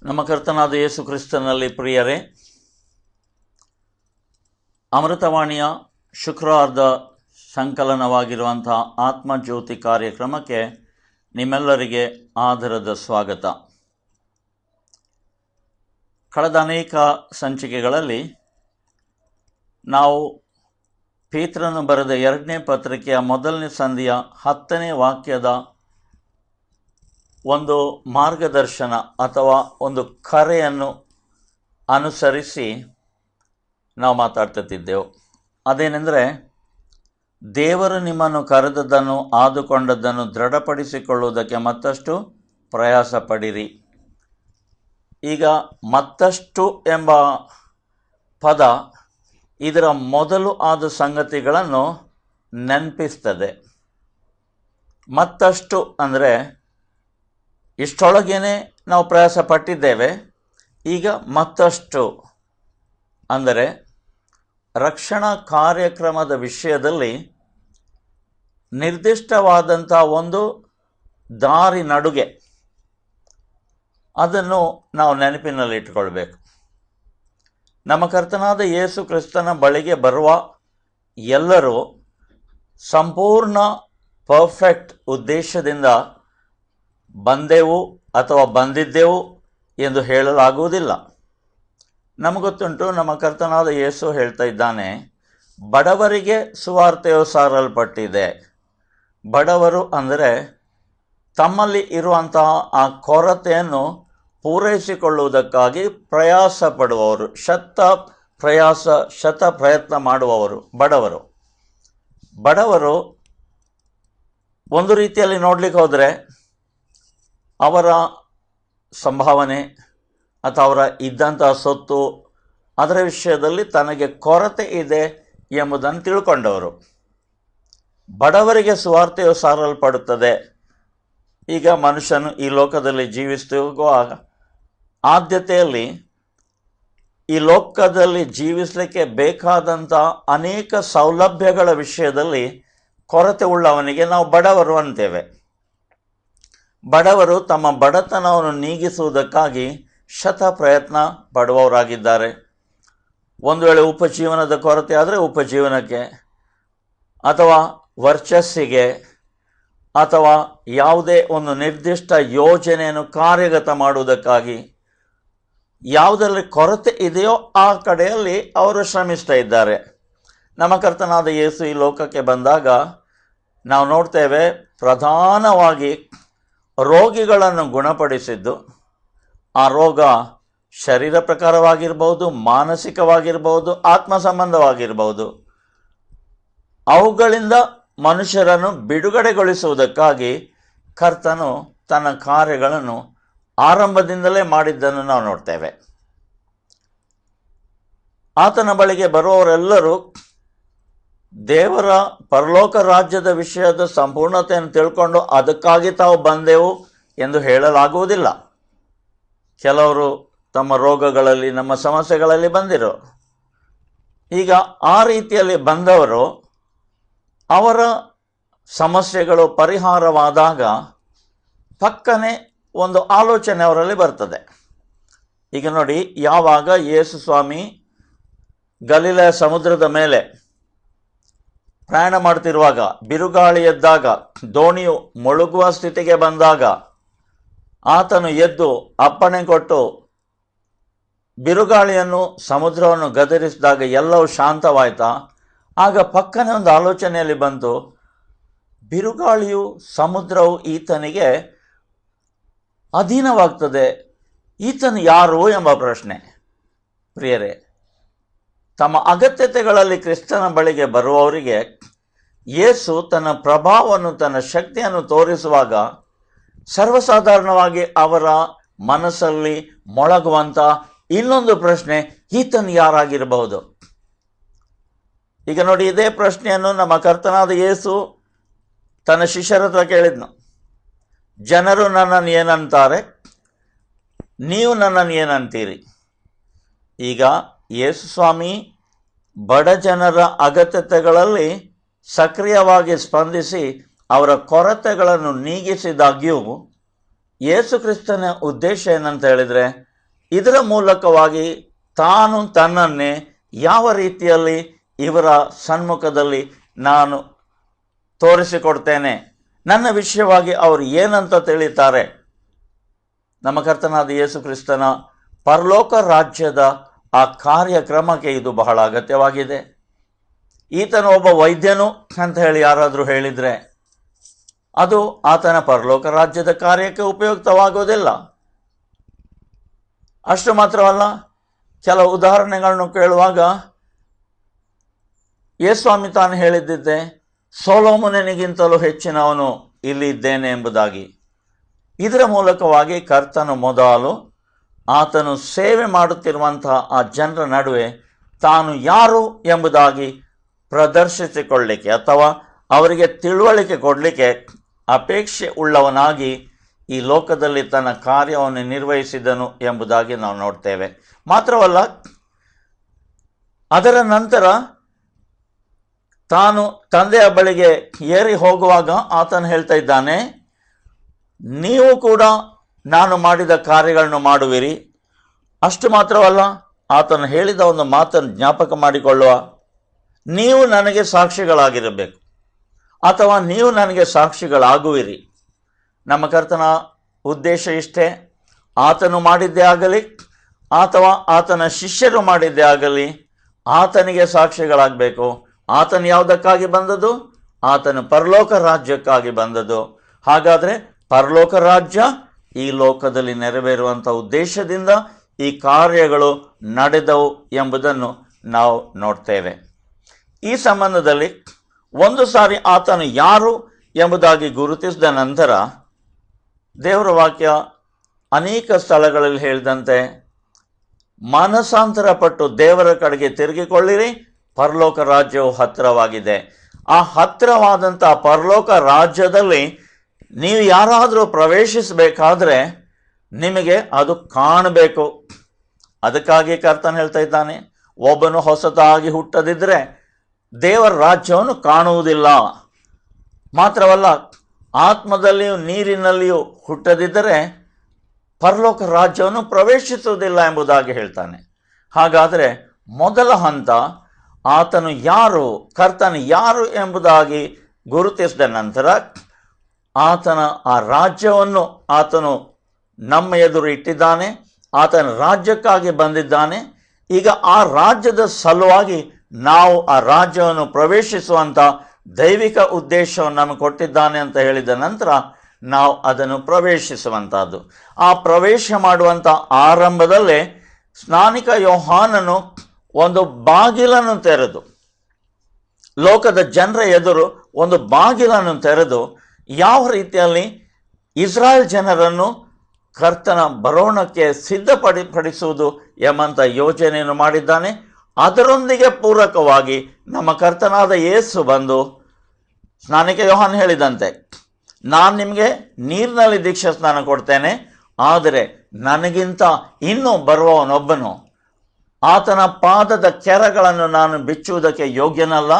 ನಮ್ಮ ಕರ್ತನಾದ ಯೇಸು ಕ್ರಿಸ್ತನಲ್ಲಿ ಪ್ರಿಯರೇ, ಅಮೃತವಾಣಿಯ ಶುಕ್ರವಾರದ ಸಂಕಲನವಾಗಿರುವಂಥ ಆತ್ಮಜ್ಯೋತಿ ಕಾರ್ಯಕ್ರಮಕ್ಕೆ ನಿಮ್ಮೆಲ್ಲರಿಗೆ ಆದರದ ಸ್ವಾಗತ. ಕಳೆದ ಅನೇಕ ಸಂಚಿಕೆಗಳಲ್ಲಿ ನಾವು ಪೇತ್ರನು ಬರೆದ 2ನೇ ಪತ್ರಿಕೆಯ ಮೊದಲನೇ ಸಂಧಿಯ 10ನೇ ವಾಕ್ಯದ ಒಂದು ಮಾರ್ಗದರ್ಶನ ಅಥವಾ ಒಂದು ಕರೆಯನ್ನು ಅನುಸರಿಸಿ ನಾವು ಮಾತಾಡ್ತಿದ್ದೆವು. ಅದೇನೆಂದರೆ, ದೇವರು ನಿಮ್ಮನ್ನು ಕರೆದದ್ದನ್ನು ಆದುಕೊಂಡದ್ದನ್ನು ದೃಢಪಡಿಸಿಕೊಳ್ಳುವುದಕ್ಕೆ ಮತ್ತಷ್ಟು ಪ್ರಯಾಸ ಪಡಿರಿ. ಈಗ ಮತ್ತಷ್ಟು ಎಂಬ ಪದ ಇದರ ಮೊದಲು ಆದ ಸಂಗತಿಗಳನ್ನು ನೆನಪಿಸ್ತದೆ. ಮತ್ತಷ್ಟು ಅಂದರೆ ಇಷ್ಟೊಳಗೇನೆ ನಾವು ಪ್ರಯಾಸ ಪಟ್ಟಿದ್ದೇವೆ, ಈಗ ಮತ್ತಷ್ಟು ಅಂದರೆ ರಕ್ಷಣಾ ಕಾರ್ಯಕ್ರಮದ ವಿಷಯದಲ್ಲಿ ನಿರ್ದಿಷ್ಟವಾದಂಥ ಒಂದು ದಾರಿ ನಡುಗೆ ಅದನ್ನು ನಾವು ನೆನಪಿನಲ್ಲಿ ಇಟ್ಕೊಳ್ಬೇಕು. ನಮ್ಮ ಕರ್ತನಾದ ಯೇಸು ಕ್ರಿಸ್ತನ ಬಳಿಗೆ ಬರುವ ಎಲ್ಲರೂ ಸಂಪೂರ್ಣ ಪರ್ಫೆಕ್ಟ್ ಉದ್ದೇಶದಿಂದ ಬಂದೆವು ಅಥವಾ ಬಂದಿದ್ದೆವು ಎಂದು ಹೇಳಲಾಗುವುದಿಲ್ಲ. ನಮಗೊತ್ತುಂಟು, ನಮ್ಮ ಕರ್ತನಾದ ಯೇಸು ಹೇಳ್ತಾ ಇದ್ದಾನೆ, ಬಡವರಿಗೆ ಸುವಾರ್ತೆಯು ಸಾರಲ್ಪಟ್ಟಿದೆ. ಬಡವರು ಅಂದರೆ ತಮ್ಮಲ್ಲಿ ಇರುವಂತಹ ಆ ಕೊರತೆಯನ್ನು ಪೂರೈಸಿಕೊಳ್ಳುವುದಕ್ಕಾಗಿ ಪ್ರಯಾಸ ಪಡುವವರು, ಶತ ಪ್ರಯತ್ನ ಮಾಡುವವರು ಬಡವರು. ಒಂದು ರೀತಿಯಲ್ಲಿ ನೋಡಲಿಕ್ಕೆ ಹೋದರೆ ಅವರ ಸಂಭಾವನೆ ಅಥವಾ ಅವರ ಇದ್ದಂತಹ ಸೊತ್ತು, ಅದರ ವಿಷಯದಲ್ಲಿ ತನಗೆ ಕೊರತೆ ಇದೆ ಎಂಬುದನ್ನು ತಿಳ್ಕೊಂಡವರು. ಬಡವರಿಗೆ ಸುವಾರ್ತೆಯು ಸಾರಲ್ಪಡುತ್ತದೆ. ಈಗ ಮನುಷ್ಯನು ಈ ಲೋಕದಲ್ಲಿ ಜೀವಿಸುವಾಗ ಆದ್ಯತೆಯಲ್ಲಿ ಈ ಲೋಕದಲ್ಲಿ ಜೀವಿಸಲಿಕ್ಕೆ ಬೇಕಾದಂಥ ಅನೇಕ ಸೌಲಭ್ಯಗಳ ವಿಷಯದಲ್ಲಿ ಕೊರತೆ ಉಳ್ಳವನಿಗೆ ನಾವು ಬಡವರು ಅಂತೇವೆ. ಬಡವರು ತಮ್ಮ ಬಡತನವನ್ನು ನೀಗಿಸುವುದಕ್ಕಾಗಿ ಪ್ರಯತ್ನ ಪಡುವವರಾಗಿದ್ದಾರೆ. ಒಂದು ವೇಳೆ ಉಪಜೀವನದ ಕೊರತೆ ಆದರೆ ಉಪಜೀವನಕ್ಕೆ, ಅಥವಾ ವರ್ಚಸ್ಸಿಗೆ, ಅಥವಾ ಯಾವುದೇ ಒಂದು ನಿರ್ದಿಷ್ಟ ಯೋಜನೆಯನ್ನು ಕಾರ್ಯಗತ ಮಾಡುವುದಕ್ಕಾಗಿ ಯಾವುದರಲ್ಲಿ ಕೊರತೆ ಇದೆಯೋ ಆ ಕಡೆಯಲ್ಲಿ ಅವರು ಶ್ರಮಿಸ್ತಾ ಇದ್ದಾರೆ. ನಮ್ಮ ಕರ್ತನಾದ ಯೇಸು ಈ ಲೋಕಕ್ಕೆ ಬಂದಾಗ ನಾವು ನೋಡ್ತೇವೆ, ಪ್ರಧಾನವಾಗಿ ರೋಗಿಗಳನ್ನು ಗುಣಪಡಿಸಿದ್ದು. ಆ ರೋಗ ಶರೀರ ಪ್ರಕಾರವಾಗಿರ್ಬೋದು, ಮಾನಸಿಕವಾಗಿರ್ಬೋದು, ಆತ್ಮ ಸಂಬಂಧವಾಗಿರ್ಬೋದು. ಅವುಗಳಿಂದ ಮನುಷ್ಯರನ್ನು ಬಿಡುಗಡೆಗೊಳಿಸುವುದಕ್ಕಾಗಿ ಕರ್ತನು ತನ್ನ ಕಾರ್ಯಗಳನ್ನು ಆರಂಭದಿಂದಲೇ ಮಾಡಿದ್ದನ್ನು ನಾವು ನೋಡ್ತೇವೆ. ಆತನ ಬಳಿಗೆ ಬರುವವರೆಲ್ಲರೂ ದೇವರ ಪರಲೋಕ ರಾಜ್ಯದ ವಿಷಯದ ಸಂಪೂರ್ಣತೆಯನ್ನು ತಿಳ್ಕೊಂಡು ಅದಕ್ಕಾಗಿ ತಾವು ಬಂದೆವು ಎಂದು ಹೇಳಲಾಗುವುದಿಲ್ಲ. ಕೆಲವರು ತಮ್ಮ ರೋಗಗಳಲ್ಲಿ, ನಮ್ಮ ಸಮಸ್ಯೆಗಳಲ್ಲಿ ಬಂದಿರೋ. ಈಗ ಆ ರೀತಿಯಲ್ಲಿ ಬಂದವರು ಅವರ ಸಮಸ್ಯೆಗಳು ಪರಿಹಾರವಾದಾಗ ಪಕ್ಕನೆ ಒಂದು ಆಲೋಚನೆ ಅವರಲ್ಲಿ ಬರ್ತದೆ. ಈಗ ನೋಡಿ, ಯಾವಾಗ ಯೇಸು ಸ್ವಾಮಿ ಗಲಿಲಾಯ ಸಮುದ್ರದ ಮೇಲೆ ಪ್ರಯಾಣ ಮಾಡ್ತಿರುವಾಗ, ಬಿರುಗಾಳಿ ಎದ್ದಾಗ, ದೋಣಿಯು ಮುಳುಗುವ ಸ್ಥಿತಿಗೆ ಬಂದಾಗ ಆತನು ಎದ್ದು ಅಪ್ಪಣೆ ಕೊಟ್ಟು ಬಿರುಗಾಳಿಯನ್ನು, ಸಮುದ್ರವನ್ನು ಗದರಿಸಿದಾಗ ಎಲ್ಲವೂ ಶಾಂತವಾಯ್ತಾ? ಆಗ ಪಕ್ಕನೆ ಒಂದು ಆಲೋಚನೆಯಲ್ಲಿ ಬಂತು, ಬಿರುಗಾಳಿಯು, ಸಮುದ್ರವು ಈತನಿಗೆ ಅಧೀನವಾಗ್ತದೆ, ಈತನು ಯಾರು ಎಂಬ ಪ್ರಶ್ನೆ. ಪ್ರಿಯರೇ, ತಮ್ಮ ಅಗತ್ಯತೆಗಳಲ್ಲಿ ಕ್ರಿಸ್ತನ ಬಳಿಗೆ ಬರುವವರಿಗೆ ಯೇಸು ತನ್ನ ಪ್ರಭಾವವನ್ನು, ತನ್ನ ಶಕ್ತಿಯನ್ನು ತೋರಿಸುವಾಗ ಸರ್ವಸಾಧಾರಣವಾಗಿ ಅವರ ಮನಸ್ಸಲ್ಲಿ ಮೊಳಗುವಂಥ ಇನ್ನೊಂದು ಪ್ರಶ್ನೆ, ಈತನು ಯಾರಾಗಿರಬಹುದು? ಈಗ ನೋಡಿ, ಇದೇ ಪ್ರಶ್ನೆಯನ್ನು ನಮ್ಮ ಕರ್ತನಾದ ಯೇಸು ತನ್ನ ಶಿಷ್ಯರ ಹತ್ರ ಕೇಳಿದ್ನು. ಜನರು ನನ್ನನ್ನು ಏನಂತಾರೆ, ನೀವು ನನ್ನನ್ನು ಏನಂತೀರಿ? ಈಗ ಯೇಸು ಸ್ವಾಮಿ ಬಡ ಜನರ ಅಗತ್ಯತೆಗಳಲ್ಲಿ ಸಕ್ರಿಯವಾಗಿ ಸ್ಪಂದಿಸಿ ಅವರ ಕೊರತೆಗಳನ್ನು ನೀಗಿಸಿದಾಗ್ಯೂ ಯೇಸು ಕ್ರಿಸ್ತನ ಉದ್ದೇಶ ಏನಂತ ಹೇಳಿದರೆ, ಇದರ ಮೂಲಕವಾಗಿ ತಾನು ತನ್ನನ್ನೇ ಯಾವ ರೀತಿಯಲ್ಲಿ ಇವರ ಸನ್ಮುಖದಲ್ಲಿ ನಾನು ತೋರಿಸಿಕೊಡ್ತೇನೆ, ನನ್ನ ವಿಷಯವಾಗಿ ಅವರು ಏನಂತ ತಿಳಿತಾರೆ. ನಮ್ಮ ಕರ್ತನಾದ ಯೇಸು ಕ್ರಿಸ್ತನ ಪರಲೋಕ ರಾಜ್ಯದ ಆ ಕಾರ್ಯಕ್ರಮಕ್ಕೆ ಇದು ಬಹಳ ಅಗತ್ಯವಾಗಿದೆ. ಈತನು ಒಬ್ಬ ವೈದ್ಯನು ಅಂತ ಹೇಳಿ ಯಾರಾದರೂ ಹೇಳಿದರೆ ಅದು ಆತನ ಪರಲೋಕ ರಾಜ್ಯದ ಕಾರ್ಯಕ್ಕೆ ಉಪಯುಕ್ತವಾಗೋದಿಲ್ಲ. ಅಷ್ಟು ಮಾತ್ರವಲ್ಲ, ಕೆಲವು ಉದಾಹರಣೆಗಳನ್ನು ಕೇಳುವಾಗ ಯೇಸ್ವಾಮಿ ತಾನು ಹೇಳಿದ್ದಿದ್ದೆ, ಸೊಲೊಮೋನನಿಗಿಂತಲೂ ಹೆಚ್ಚಿನವನು ಇಲ್ಲಿ ಇದ್ದೇನೆ ಎಂಬುದಾಗಿ. ಇದರ ಮೂಲಕವಾಗಿ ಕರ್ತನು ಮೊದಲು ಆತನು ಸೇವೆ ಮಾಡುತ್ತಿರುವಂತಹ ಆ ಜನರ ನಡುವೆ ತಾನು ಯಾರು ಎಂಬುದಾಗಿ ಪ್ರದರ್ಶಿಸಿಕೊಳ್ಳಲಿಕ್ಕೆ ಅಥವಾ ಅವರಿಗೆ ತಿಳುವಳಿಕೆ ಕೊಡಲಿಕ್ಕೆ ಅಪೇಕ್ಷೆ ಉಳ್ಳವನಾಗಿ ಈ ಲೋಕದಲ್ಲಿ ತನ್ನ ಕಾರ್ಯವನ್ನು ನಿರ್ವಹಿಸಿದನು ಎಂಬುದಾಗಿ ನಾವು ನೋಡ್ತೇವೆ. ಮಾತ್ರವಲ್ಲ, ಅದರ ನಂತರ ತಾನು ತಂದೆಯ ಬಳಿಗೆ ಏರಿ ಹೋಗುವಾಗ ಆತನು ಹೇಳ್ತಾ ಇದ್ದಾನೆ, ನೀವು ಕೂಡ ನಾನು ಮಾಡಿದ ಕಾರ್ಯಗಳನ್ನು ಮಾಡುವಿರಿ. ಅಷ್ಟು ಮಾತ್ರವಲ್ಲ, ಆತನು ಹೇಳಿದ ಒಂದು ಮಾತನ್ನು ಜ್ಞಾಪಕ ಮಾಡಿಕೊಳ್ಳುವ, ನೀವು ನನಗೆ ಸಾಕ್ಷಿಗಳಾಗಿರಬೇಕು ಅಥವಾ ನೀವು ನನಗೆ ಸಾಕ್ಷಿಗಳಾಗುವಿರಿ. ನಮ್ಮ ಕರ್ತನ ಉದ್ದೇಶ ಇಷ್ಟೇ. ಆತನು ಮಾಡಿದ್ದೇ ಆಗಲಿ ಅಥವಾ ಆತನ ಶಿಷ್ಯರು ಮಾಡಿದ್ದೇ ಆಗಲಿ ಆತನಿಗೆ ಸಾಕ್ಷಿಗಳಾಗಬೇಕು. ಆತನು ಯಾವುದಕ್ಕಾಗಿ ಬಂದದ್ದು? ಆತನು ಪರಲೋಕ ರಾಜ್ಯಕ್ಕಾಗಿ ಬಂದದ್ದು. ಹಾಗಾದರೆ ಪರಲೋಕ ರಾಜ್ಯ ಈ ಲೋಕದಲ್ಲಿ ನೆರವೇರುವಂಥ ಉದ್ದೇಶದಿಂದ ಈ ಕಾರ್ಯಗಳು ನಡೆದವು ಎಂಬುದನ್ನು ನಾವು ನೋಡ್ತೇವೆ. ಈ ಸಂಬಂಧದಲ್ಲಿ ಒಂದು ಸಾರಿ ಆತನು ಯಾರು ಎಂಬುದಾಗಿ ಗುರುತಿಸಿದ ನಂತರ ದೇವರ ವಾಕ್ಯ ಅನೇಕ ಸ್ಥಳಗಳಲ್ಲಿ ಹೇಳಿದಂತೆ, ಮನಸಾಂತರ ಪಟ್ಟು ದೇವರ ಕಡೆಗೆ ತಿರುಗಿಕೊಳ್ಳಿರಿ, ಪರಲೋಕ ರಾಜ್ಯವು ಹತ್ತಿರವಾಗಿದೆ. ಆ ಹತ್ತಿರವಾದಂಥ ಪರಲೋಕ ರಾಜ್ಯದಲ್ಲಿ ನೀವು ಯಾರಾದರೂ ಪ್ರವೇಶಿಸಬೇಕಾದ್ರೆ ನಿಮಗೆ ಅದು ಕಾಣಬೇಕು. ಅದಕ್ಕಾಗಿ ಕರ್ತನು ಹೇಳ್ತಾ ಇದ್ದಾನೆ, ಒಬ್ಬನು ಹೊಸತಾಗಿ ಹುಟ್ಟದಿದ್ದರೆ ದೇವರ ರಾಜ್ಯವನ್ನು ಕಾಣುವುದಿಲ್ಲ. ಮಾತ್ರವಲ್ಲ, ಆತ್ಮದಲ್ಲಿಯೂ ನೀರಿನಲ್ಲಿಯೂ ಹುಟ್ಟದಿದ್ದರೆ ಪರಲೋಕ ರಾಜ್ಯವನ್ನು ಪ್ರವೇಶಿಸುವುದಿಲ್ಲ ಎಂಬುದಾಗಿ ಹೇಳ್ತಾನೆ. ಹಾಗಾದರೆ ಮೊದಲ ಹಂತ ಆತನು ಯಾರು, ಕರ್ತನು ಯಾರು ಎಂಬುದಾಗಿ ಗುರುತಿಸಿದ ನಂತರ ಆತನ ಆ ರಾಜ್ಯವನ್ನು ಆತನು ನಮ್ಮ ಎದುರು ಇಟ್ಟಿದ್ದಾನೆ. ಆತನ ರಾಜ್ಯಕ್ಕಾಗಿ ಬಂದಿದ್ದಾನೆ. ಈಗ ಆ ರಾಜ್ಯದ ಸಲುವಾಗಿ ನಾವು ಆ ರಾಜ್ಯವನ್ನು ಪ್ರವೇಶಿಸುವಂಥ ದೈವಿಕ ಉದ್ದೇಶವನ್ನು ನಮಗೆ ಕೊಟ್ಟಿದ್ದಾನೆ ಅಂತ ಹೇಳಿದ ನಂತರ ನಾವು ಅದನ್ನು ಪ್ರವೇಶಿಸುವಂಥದ್ದು. ಆ ಪ್ರವೇಶ ಮಾಡುವಂಥ ಆರಂಭದಲ್ಲೇ ಸ್ನಾನಿಕ ಯೋಹಾನನು ಒಂದು ಬಾಗಿಲನ್ನು ತೆರೆದು, ಲೋಕದ ಜನರ ಎದುರು ಒಂದು ಬಾಗಿಲನ್ನು ತೆರೆದು ಯಾವ ರೀತಿಯಲ್ಲಿ ಇಸ್ರಾಯೇಲ್ ಜನರನ್ನು ಕರ್ತನ ಬರೋಣಕ್ಕೆ ಸಿದ್ಧಪಡಿಸುವುದು ಎಂಬಂಥ ಯೋಜನೆಯನ್ನು ಮಾಡಿದ್ದಾನೆ. ಅದರೊಂದಿಗೆ ಪೂರಕವಾಗಿ ನಮ್ಮ ಕರ್ತನಾದ ಯೇಸು ಬಂದು ಸ್ನಾನಿಕ ಯೋಹಾನ ಹೇಳಿದಂತೆ, ನಾನು ನಿಮಗೆ ನೀರಿನಲ್ಲಿ ದೀಕ್ಷಾ ಸ್ನಾನ ಕೊಡ್ತೇನೆ, ಆದರೆ ನನಗಿಂತ ಇನ್ನೂ ಬರುವವನೊಬ್ಬನು, ಆತನ ಪಾದದ ಕೆರಗಳನ್ನು ನಾನು ಬಿಚ್ಚುವುದಕ್ಕೆ ಯೋಗ್ಯನಲ್ಲ,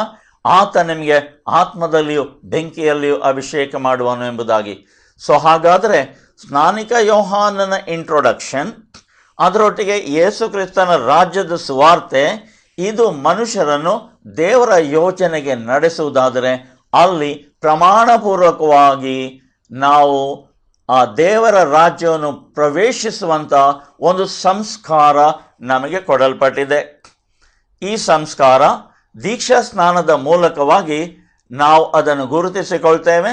ಆತ ನಿಮಗೆ ಆತ್ಮದಲ್ಲಿಯೂ ಬೆಂಕಿಯಲ್ಲಿಯೂ ಅಭಿಷೇಕ ಮಾಡುವನು ಎಂಬುದಾಗಿ. ಸೊ ಹಾಗಾದರೆ ಸ್ನಾನಿಕ ಯೋಹಾನನ ಇಂಟ್ರೊಡಕ್ಷನ್, ಅದರೊಟ್ಟಿಗೆ ಯೇಸು ಕ್ರಿಸ್ತನ ರಾಜ್ಯದ ಸುವಾರ್ತೆ, ಇದು ಮನುಷ್ಯರನ್ನು ದೇವರ ಯೋಜನೆಗೆ ನಡೆಸುವುದಾದರೆ ಅಲ್ಲಿ ಪ್ರಮಾಣಪೂರ್ವಕವಾಗಿ ನಾವು ಆ ದೇವರ ರಾಜ್ಯವನ್ನು ಪ್ರವೇಶಿಸುವಂಥ ಒಂದು ಸಂಸ್ಕಾರ ನಮಗೆ ಕೊಡಲ್ಪಟ್ಟಿದೆ. ಈ ಸಂಸ್ಕಾರ ದೀಕ್ಷಾ ಸ್ನಾನದ ಮೂಲಕವಾಗಿ ನಾವು ಅದನ್ನು ಗುರುತಿಸಿಕೊಳ್ತೇವೆ.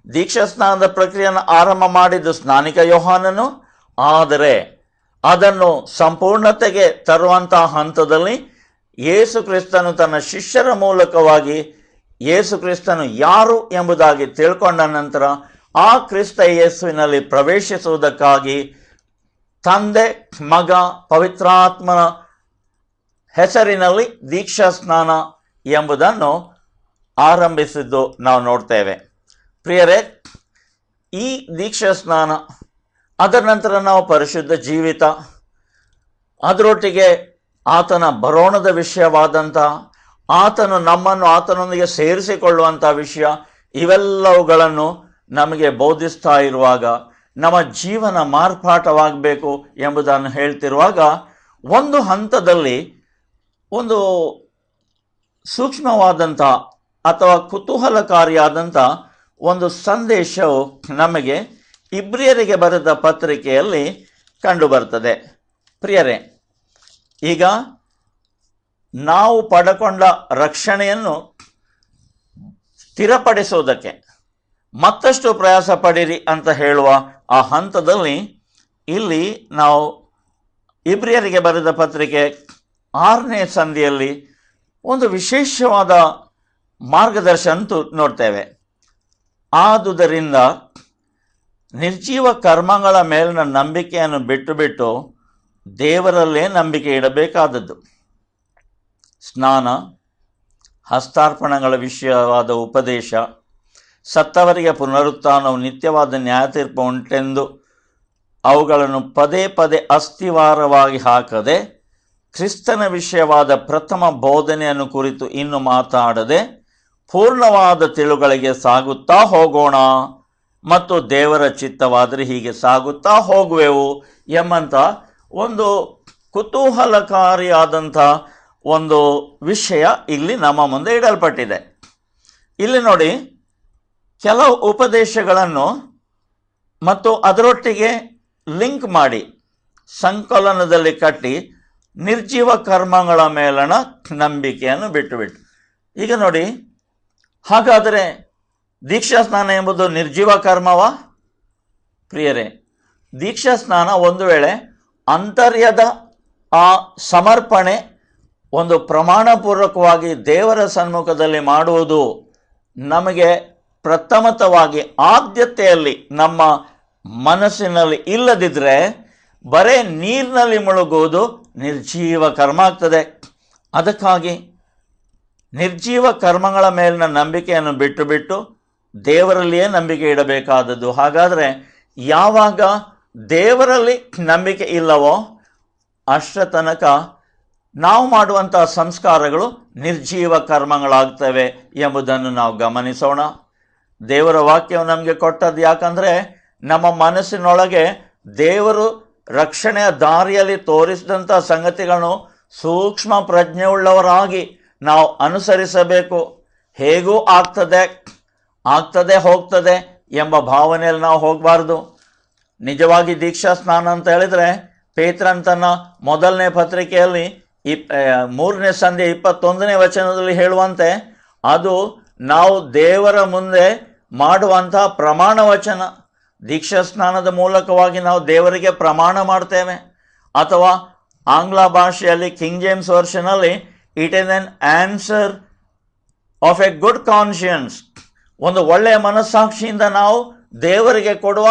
ದೀಕ್ಷಾ ಸ್ನಾನದ ಪ್ರಕ್ರಿಯೆಯನ್ನು ಆರಂಭ ಮಾಡಿದ್ದು ಸ್ನಾನಿಕ ಯೋಹಾನನು, ಆದರೆ ಅದನ್ನು ಸಂಪೂರ್ಣತೆಗೆ ತರುವಂಥ ಹಂತದಲ್ಲಿ ಯೇಸು ಕ್ರಿಸ್ತನು ತನ್ನ ಶಿಷ್ಯರ ಮೂಲಕವಾಗಿ ಯೇಸು ಕ್ರಿಸ್ತನು ಯಾರು ಎಂಬುದಾಗಿ ತಿಳ್ಕೊಂಡ ನಂತರ ಆ ಕ್ರಿಸ್ತ ಯೇಸುವಿನಲ್ಲಿ ಪ್ರವೇಶಿಸುವುದಕ್ಕಾಗಿ ತಂದೆ, ಮಗ, ಪವಿತ್ರಾತ್ಮನ ಹೆಸರಿನಲ್ಲಿ ದೀಕ್ಷಾ ಸ್ನಾನ ಎಂಬುದನ್ನು ಆರಂಭಿಸಿದ್ದು ನಾವು ನೋಡ್ತೇವೆ. ಪ್ರಿಯರೇ, ಈ ದೀಕ್ಷಾ ಸ್ನಾನ, ಅದರ ನಂತರ ನಾವು ಪರಿಶುದ್ಧ ಜೀವಿತ, ಅದರೊಟ್ಟಿಗೆ ಆತನ ಬರೋಣದ ವಿಷಯವಾದಂಥ, ಆತನು ನಮ್ಮನ್ನು ಆತನೊಂದಿಗೆ ಸೇರಿಸಿಕೊಳ್ಳುವಂಥ ವಿಷಯ, ಇವೆಲ್ಲವುಗಳನ್ನು ನಮಗೆ ಬೋಧಿಸ್ತಾ ಇರುವಾಗ ನಮ್ಮ ಜೀವನ ಮಾರ್ಪಾಟವಾಗಬೇಕು ಎಂಬುದನ್ನು ಹೇಳ್ತಿರುವಾಗ, ಒಂದು ಹಂತದಲ್ಲಿ ಒಂದು ಸೂಕ್ಷ್ಮವಾದಂಥ ಅಥವಾ ಕುತೂಹಲಕಾರಿಯಾದಂಥ ಒಂದು ಸಂದೇಶವು ನಮಗೆ ಇಬ್ರಿಯರಿಗೆ ಬರೆದ ಪತ್ರಿಕೆಯಲ್ಲಿ ಕಂಡುಬರ್ತದೆ. ಪ್ರಿಯರೇ, ಈಗ ನಾವು ಪಡಕೊಂಡ ರಕ್ಷಣೆಯನ್ನು ಸ್ಥಿರಪಡಿಸುವುದಕ್ಕೆ ಮತ್ತಷ್ಟು ಪ್ರಯಾಸ ಪಡಿರಿ ಅಂತ ಹೇಳುವ ಆ ಹಂತದಲ್ಲಿ ಇಲ್ಲಿ ನಾವು ಇಬ್ರಿಯರಿಗೆ ಬರೆದ ಪತ್ರಿಕೆ 6ನೇ ಸಂಧಿಯಲ್ಲಿ ಒಂದು ವಿಶೇಷವಾದ ಮಾರ್ಗದರ್ಶನ ನೋಡ್ತೇವೆ. ಆದುದರಿಂದ ನಿರ್ಜೀವ ಕರ್ಮಗಳ ಮೇಲಿನ ನಂಬಿಕೆಯನ್ನು ಬಿಟ್ಟು ದೇವರಲ್ಲೇ ನಂಬಿಕೆ ಇಡಬೇಕಾದದ್ದು. ಸ್ನಾನ, ಹಸ್ತಾರ್ಪಣೆಗಳ ವಿಷಯವಾದ ಉಪದೇಶ, ಸತ್ತವರಿಗೆ ಪುನರುತ್ಥಾನವು ನಿತ್ಯವಾದ ನ್ಯಾಯತೀರ್ಪು ಉಂಟೆಂದು ಅವುಗಳನ್ನು ಪದೇ ಪದೇ ಅಸ್ಥಿವಾರವಾಗಿ ಹಾಕದೆ, ಕ್ರಿಸ್ತನ ವಿಷಯವಾದ ಪ್ರಥಮ ಬೋಧನೆಯನ್ನು ಕುರಿತು ಇನ್ನು ಮಾತಾಡದೆ ಪೂರ್ಣವಾದ ತಿಳುಗಳಿಗೆ ಸಾಗುತ್ತಾ ಹೋಗೋಣ ಮತ್ತು ದೇವರ ಚಿತ್ತವಾದರೆ ಹೀಗೆ ಸಾಗುತ್ತಾ ಹೋಗುವೆವು ಎಂಬಂಥ ಒಂದು ಕುತೂಹಲಕಾರಿಯಾದಂಥ ಒಂದು ವಿಷಯ ಇಲ್ಲಿ ನಮ್ಮ ಮುಂದೆ ಇಡಲ್ಪಟ್ಟಿದೆ. ಇಲ್ಲಿ ನೋಡಿ, ಕೆಲವು ಉಪದೇಶಗಳನ್ನು ಮತ್ತು ಅದರೊಟ್ಟಿಗೆ ಲಿಂಕ್ ಮಾಡಿ ಸಂಕಲನದಲ್ಲಿ ಕಟ್ಟಿ ನಿರ್ಜೀವ ಕರ್ಮಗಳ ಮೇಲಣ ನಂಬಿಕೆಯನ್ನು ಬಿಟ್ಟು. ಈಗ ನೋಡಿ, ಹಾಗಾದರೆ ದೀಕ್ಷಾ ಸ್ನಾನ ಎಂಬುದು ನಿರ್ಜೀವ ಕರ್ಮವಾ? ಪ್ರಿಯರೇ, ದೀಕ್ಷಾ ಸ್ನಾನ ಒಂದು ವೇಳೆ ಅಂತರ್ಯದ ಆ ಸಮರ್ಪಣೆ ಒಂದು ಪ್ರಮಾಣಪೂರ್ವಕವಾಗಿ ದೇವರ ಸನ್ಮುಖದಲ್ಲಿ ಮಾಡುವುದು ನಮಗೆ ಪ್ರಥಮತವಾಗಿ ಆದ್ಯತೆಯಲ್ಲಿ ನಮ್ಮ ಮನಸ್ಸಿನಲ್ಲಿ ಇಲ್ಲದಿದ್ದರೆ ಬರೇ ನೀರಿನಲ್ಲಿ ಮುಳುಗುವುದು ನಿರ್ಜೀವ ಕರ್ಮ ಆಗ್ತದೆ. ಅದಕ್ಕಾಗಿ ನಿರ್ಜೀವ ಕರ್ಮಗಳ ಮೇಲಿನ ನಂಬಿಕೆಯನ್ನು ಬಿಟ್ಟು ದೇವರಲ್ಲಿಯೇ ನಂಬಿಕೆ ಇಡಬೇಕಾದದ್ದು. ಹಾಗಾದರೆ ಯಾವಾಗ ದೇವರಲ್ಲಿ ನಂಬಿಕೆ ಇಲ್ಲವೋ ಅಷ್ಟರ ತನಕ ನಾವು ಮಾಡುವಂಥ ಸಂಸ್ಕಾರಗಳು ನಿರ್ಜೀವ ಕರ್ಮಗಳಾಗ್ತವೆ ಎಂಬುದನ್ನು ನಾವು ಗಮನಿಸೋಣ. ದೇವರ ವಾಕ್ಯವು ನಮಗೆ ಕೊಟ್ಟದ್ದು ಯಾಕಂದರೆ ನಮ್ಮ ಮನಸ್ಸಿನೊಳಗೆ ದೇವರು ರಕ್ಷಣೆಯ ದಾರಿಯಲ್ಲಿ ತೋರಿಸಿದಂಥ ಸಂಗತಿಗಳನ್ನು ಸೂಕ್ಷ್ಮ ಪ್ರಜ್ಞೆಯುಳ್ಳವರಾಗಿ ನಾವು ಅನುಸರಿಸಬೇಕು. ಹೇಗೂ ಆಗ್ತದೆ ಹೋಗ್ತದೆ ಎಂಬ ಭಾವನೆಯಲ್ಲಿ ನಾವು ಹೋಗಬಾರ್ದು. ನಿಜವಾಗಿ ದೀಕ್ಷಾ ಸ್ನಾನ ಅಂತ ಹೇಳಿದರೆ ಪೇತ್ರನ್ ತನ್ನ ಮೊದಲನೇ ಪತ್ರಿಕೆಯಲ್ಲಿ 3ನೇ ಸಂಧಿ 21ನೇ ವಚನದಲ್ಲಿ ಹೇಳುವಂತೆ ಅದು ನಾವು ದೇವರ ಮುಂದೆ ಮಾಡುವಂಥ ಪ್ರಮಾಣ ವಚನ. ದೀಕ್ಷಾ ಸ್ನಾನದ ಮೂಲಕವಾಗಿ ನಾವು ದೇವರಿಗೆ ಪ್ರಮಾಣ ಮಾಡ್ತೇವೆ. ಅಥವಾ ಆಂಗ್ಲ ಭಾಷೆಯಲ್ಲಿ ಕಿಂಗ್ ಜೇಮ್ಸ್ ವರ್ಷನಲ್ಲಿ it is an answer of a good conscience, ಒಂದು ಒಳ್ಳೆಯ ಮನಸ್ಸಾಕ್ಷಿಯಿಂದ ನಾವು ದೇವರಿಗೆ ಕೊಡುವ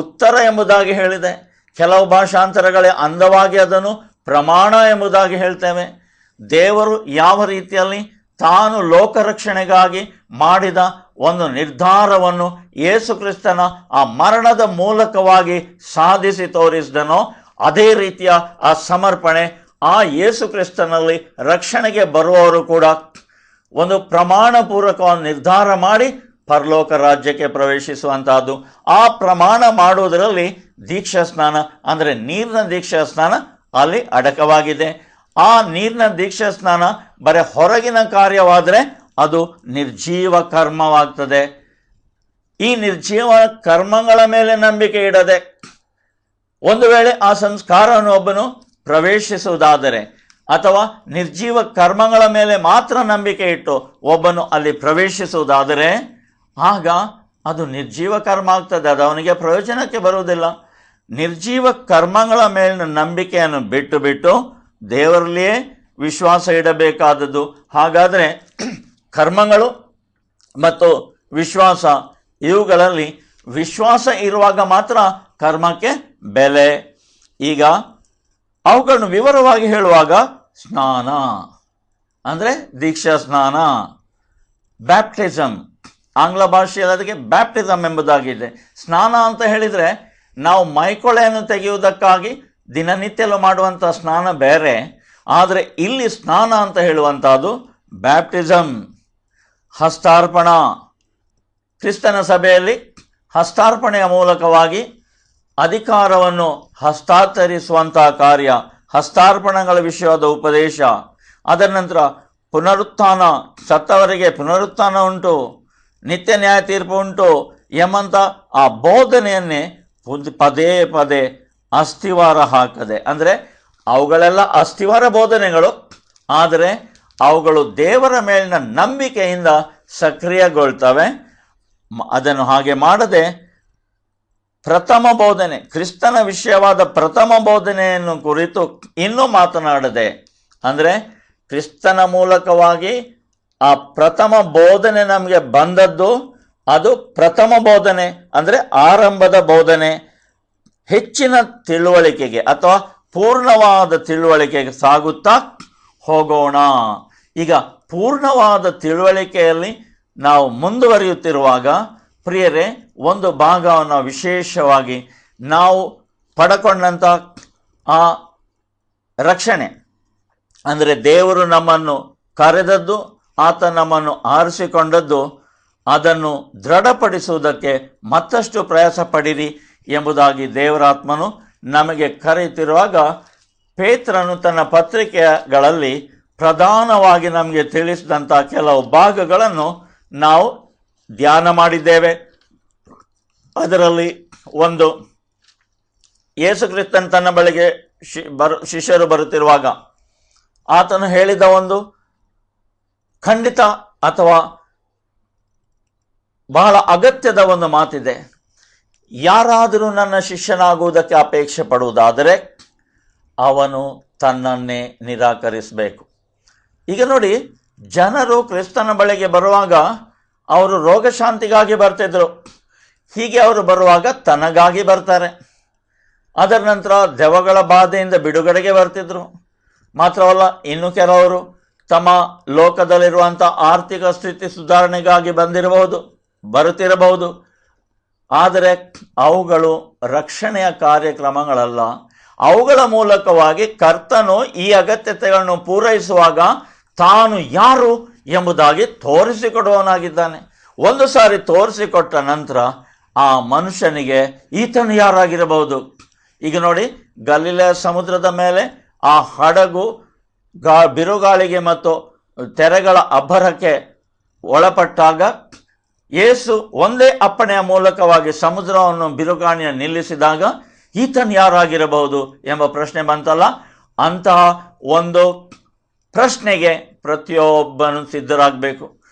ಉತ್ತರ ಎಂಬುದಾಗಿ ಹೇಳಿದೆ. ಕೆಲವು ಭಾಷಾಂತರಗಳೇ ಅಂದವಾಗಿ ಅದನ್ನು ಪ್ರಮಾಣ ಎಂಬುದಾಗಿ ಹೇಳ್ತೇವೆ. ದೇವರು ಯಾವ ರೀತಿಯಲ್ಲಿ ತಾನು ಲೋಕರಕ್ಷಣೆಗಾಗಿ ಮಾಡಿದ ಒಂದು ನಿರ್ಧಾರವನ್ನು ಯೇಸು ಕ್ರಿಸ್ತನ ಆ ಮರಣದ ಮೂಲಕವಾಗಿ ಸಾಧಿಸಿ ತೋರಿಸಿದನೋ ಅದೇ ರೀತಿಯ ಆ ಸಮರ್ಪಣೆ ಆ ಯೇಸು ಕ್ರಿಸ್ತನಲ್ಲಿ ರಕ್ಷಣೆಗೆ ಬರುವವರು ಕೂಡ ಒಂದು ಪ್ರಮಾಣಪೂರ್ವಕವಾಗಿ ನಿರ್ಧಾರ ಮಾಡಿ ಪರಲೋಕ ರಾಜ್ಯಕ್ಕೆ ಪ್ರವೇಶಿಸುವಂತಹದ್ದು. ಆ ಪ್ರಮಾಣ ಮಾಡುವುದರಲ್ಲಿ ದೀಕ್ಷಾ ಸ್ನಾನ ಅಂದರೆ ನೀರಿನ ದೀಕ್ಷಾ ಸ್ನಾನ ಅಲ್ಲಿ ಅಡಕವಾಗಿದೆ. ಆ ನೀರಿನ ದೀಕ್ಷಾ ಸ್ನಾನ ಬರೀ ಹೊರಗಿನ ಕಾರ್ಯವಾದರೆ ಅದು ನಿರ್ಜೀವ ಕರ್ಮವಾಗ್ತದೆ. ಈ ನಿರ್ಜೀವ ಕರ್ಮಗಳ ಮೇಲೆ ನಂಬಿಕೆ ಇಡದೆ ಒಂದು ವೇಳೆ ಆ ಸಂಸ್ಕಾರವನ್ನು ಒಬ್ಬನು ಪ್ರವೇಶಿಸುವುದಾದರೆ ಅಥವಾ ನಿರ್ಜೀವ ಕರ್ಮಗಳ ಮೇಲೆ ಮಾತ್ರ ನಂಬಿಕೆ ಇಟ್ಟು ಒಬ್ಬನು ಅಲ್ಲಿ ಪ್ರವೇಶಿಸುವುದಾದರೆ ಆಗ ಅದು ನಿರ್ಜೀವ ಕರ್ಮ ಆಗ್ತದೆ. ಅದು ಅವನಿಗೆ ಪ್ರಯೋಜನಕ್ಕೆ ಬರುವುದಿಲ್ಲ. ನಿರ್ಜೀವ ಕರ್ಮಗಳ ಮೇಲಿನ ನಂಬಿಕೆಯನ್ನು ಬಿಟ್ಟು ದೇವರಲ್ಲಿಯೇ ವಿಶ್ವಾಸ ಇಡಬೇಕಾದದ್ದು. ಹಾಗಾದರೆ ಕರ್ಮಗಳು ಮತ್ತು ವಿಶ್ವಾಸ ಇವುಗಳಲ್ಲಿ ವಿಶ್ವಾಸ ಇರುವಾಗ ಮಾತ್ರ ಕರ್ಮಕ್ಕೆ ಬೆಲೆ. ಈಗ ಅವುಗಳನ್ನು ವಿವರವಾಗಿ ಹೇಳುವಾಗ ಸ್ನಾನ ಅಂದರೆ ದೀಕ್ಷಾ ಸ್ನಾನ, ಬ್ಯಾಪ್ಟಿಸಮ್, ಆಂಗ್ಲ ಭಾಷೆಯಲ್ಲಿ ಅದಕ್ಕೆ ಬ್ಯಾಪ್ಟಿಸಮ್ ಎಂಬುದಾಗಿದೆ. ಸ್ನಾನ ಅಂತ ಹೇಳಿದರೆ ನಾವು ಮೈಕೊಳೆಯನ್ನು ತೆಗೆಯುವುದಕ್ಕಾಗಿ ದಿನನಿತ್ಯಲು ಮಾಡುವಂಥ ಸ್ನಾನ ಬೇರೆ, ಆದರೆ ಇಲ್ಲಿ ಸ್ನಾನ ಅಂತ ಹೇಳುವಂಥದ್ದು ಬ್ಯಾಪ್ಟಿಸಮ್, ಹಸ್ತಾರ್ಪಣ. ಕ್ರಿಸ್ತನ ಸಭೆಯಲ್ಲಿ ಹಸ್ತಾರ್ಪಣೆಯ ಮೂಲಕವಾಗಿ ಅಧಿಕಾರವನ್ನು ಹಸ್ತಾಂತರಿಸುವಂತಹ ಕಾರ್ಯ, ಹಸ್ತಾರ್ಪಣೆಗಳ ವಿಷಯವಾದ ಉಪದೇಶ, ಅದರ ನಂತರ ಪುನರುತ್ಥಾನ, ಸತ್ತವರಿಗೆ ಪುನರುತ್ಥಾನ ಉಂಟು, ನಿತ್ಯ ನ್ಯಾಯ ತೀರ್ಪು ಉಂಟು ಎಂಬಂಥ ಆ ಬೋಧನೆಯನ್ನೇ ಪದೇ ಪದೇ ಅಸ್ಥಿವಾರ ಹಾಕದೆ, ಅಂದರೆ ಅವುಗಳೆಲ್ಲ ಅಸ್ಥಿವಾರ ಬೋಧನೆಗಳು, ಆದರೆ ಅವುಗಳು ದೇವರ ಮೇಲಿನ ನಂಬಿಕೆಯಿಂದ ಸಕ್ರಿಯಗೊಳ್ತವೆ. ಅದನ್ನು ಹಾಗೆ ಮಾಡದೆ ಪ್ರಥಮ ಬೋಧನೆ, ಕ್ರಿಸ್ತನ ವಿಷಯವಾದ ಪ್ರಥಮ ಬೋಧನೆಯನ್ನು ಕುರಿತು ಇನ್ನೂ ಮಾತನಾಡದೆ, ಅಂದರೆ ಕ್ರಿಸ್ತನ ಮೂಲಕವಾಗಿ ಆ ಪ್ರಥಮ ಬೋಧನೆ ನಮಗೆ ಬಂದದ್ದು, ಅದು ಪ್ರಥಮ ಬೋಧನೆ ಅಂದರೆ ಆರಂಭದ ಬೋಧನೆ. ಹೆಚ್ಚಿನ ತಿಳುವಳಿಕೆಗೆ ಅಥವಾ ಪೂರ್ಣವಾದ ತಿಳುವಳಿಕೆಗೆ ಸಾಗುತ್ತಾ ಹೋಗೋಣ. ಈಗ ಪೂರ್ಣವಾದ ತಿಳುವಳಿಕೆಯಲ್ಲಿ ನಾವು ಮುಂದುವರಿಯುತ್ತಿರುವಾಗ ಪ್ರಿಯರೇ, ಒಂದು ಭಾಗವನ್ನು ವಿಶೇಷವಾಗಿ ನಾವು ಪಡ್ಕೊಂಡಂಥ ಆ ರಕ್ಷಣೆ, ಅಂದರೆ ದೇವರು ನಮ್ಮನ್ನು ಕರೆದದ್ದು, ಆತ ನಮ್ಮನ್ನು ಆರಿಸಿಕೊಂಡದ್ದು, ಅದನ್ನು ದೃಢಪಡಿಸುವುದಕ್ಕೆ ಮತ್ತಷ್ಟು ಪ್ರಯಾಸ ಪಡಿರಿ ಎಂಬುದಾಗಿ ದೇವರಾತ್ಮನು ನಮಗೆ ಕರೆಯುತ್ತಿರುವಾಗ, ಪೇತ್ರನು ತನ್ನ ಪತ್ರಿಕೆಗಳಲ್ಲಿ ಪ್ರಧಾನವಾಗಿ ನಮಗೆ ತಿಳಿಸಿದಂಥ ಕೆಲವು ಭಾಗಗಳನ್ನು ನಾವು ಧ್ಯಾನ ಮಾಡಿದ್ದೇವೆ. ಅದರಲ್ಲಿ ಒಂದು, ಯೇಸು ಕ್ರಿಸ್ತನ್ ತನ್ನ ಬಳಿಗೆ ಶಿಷ್ಯರು ಬರುತ್ತಿರುವಾಗ ಆತನು ಹೇಳಿದ ಒಂದು ಖಂಡಿತ ಅಥವಾ ಬಹಳ ಅಗತ್ಯದ ಒಂದು ಮಾತಿದೆ. ಯಾರಾದರೂ ನನ್ನ ಶಿಷ್ಯನಾಗುವುದಕ್ಕೆ ಅಪೇಕ್ಷೆ ಪಡುವುದಾದರೆ ಅವನು ತನ್ನನ್ನೇ ನಿರಾಕರಿಸಬೇಕು. ಈಗ ನೋಡಿ, ಜನರು ಕ್ರಿಸ್ತನ ಬಳಿಗೆ ಬರುವಾಗ ಅವರು ರೋಗಶಾಂತಿಗಾಗಿ ಬರ್ತಿದ್ರು. ಹೀಗೆ ಅವರು ಬರುವಾಗ ತನಗಾಗಿ ಬರ್ತಾರೆ. ಅದರ ನಂತರ ದೆವ್ವಗಳ ಬಾಧೆಯಿಂದ ಬಿಡುಗಡೆಗೆ ಬರ್ತಿದ್ರು. ಮಾತ್ರವಲ್ಲ, ಇನ್ನು ಕೆಲವರು ತಮ್ಮ ಲೋಕದಲ್ಲಿರುವಂಥ ಆರ್ಥಿಕ ಸ್ಥಿತಿ ಸುಧಾರಣೆಗಾಗಿ ಬರುತ್ತಿರಬಹುದು. ಆದರೆ ಅವುಗಳು ರಕ್ಷಣೆಯ ಕಾರ್ಯಕ್ರಮಗಳಲ್ಲ. ಅವುಗಳ ಮೂಲಕವಾಗಿ ಕರ್ತನು ಈ ಅಗತ್ಯತೆಗಳನ್ನು ಪೂರೈಸುವಾಗ ತಾನು ಯಾರು ಎಂಬುದಾಗಿ ತೋರಿಸಿಕೊಡುವವನಾಗಿದ್ದಾನೆ. ಒಂದು ಸಾರಿ ತೋರಿಸಿಕೊಟ್ಟ ನಂತರ ಆ ಮನುಷ್ಯನಿಗೆ ಈತನು ಯಾರಾಗಿರಬಹುದು. ಈಗ ನೋಡಿ, ಗಲಿಲೆಯ ಸಮುದ್ರದ ಮೇಲೆ ಆ ಹಡಗು ಬಿರುಗಾಳಿಗೆ ಮತ್ತು ತೆರೆಗಳ ಅಬ್ಬರಕ್ಕೆ ಒಳಪಟ್ಟಾಗ ಯೇಸು ಒಂದೇ ಅಪ್ಪಣೆಯ ಮೂಲಕವಾಗಿ ಸಮುದ್ರವನ್ನು ಬಿರುಗಾಳಿಯ ನಿಲ್ಲಿಸಿದಾಗ ಈತನು ಯಾರಾಗಿರಬಹುದು ಎಂಬ ಪ್ರಶ್ನೆ ಬಂತಲ್ಲ. ಅಂತಹ ಒಂದು ಪ್ರಶ್ನೆಗೆ ಪ್ರತಿಯೊಬ್ಬನು ಸಿದ್ಧರಾಗಬೇಕು.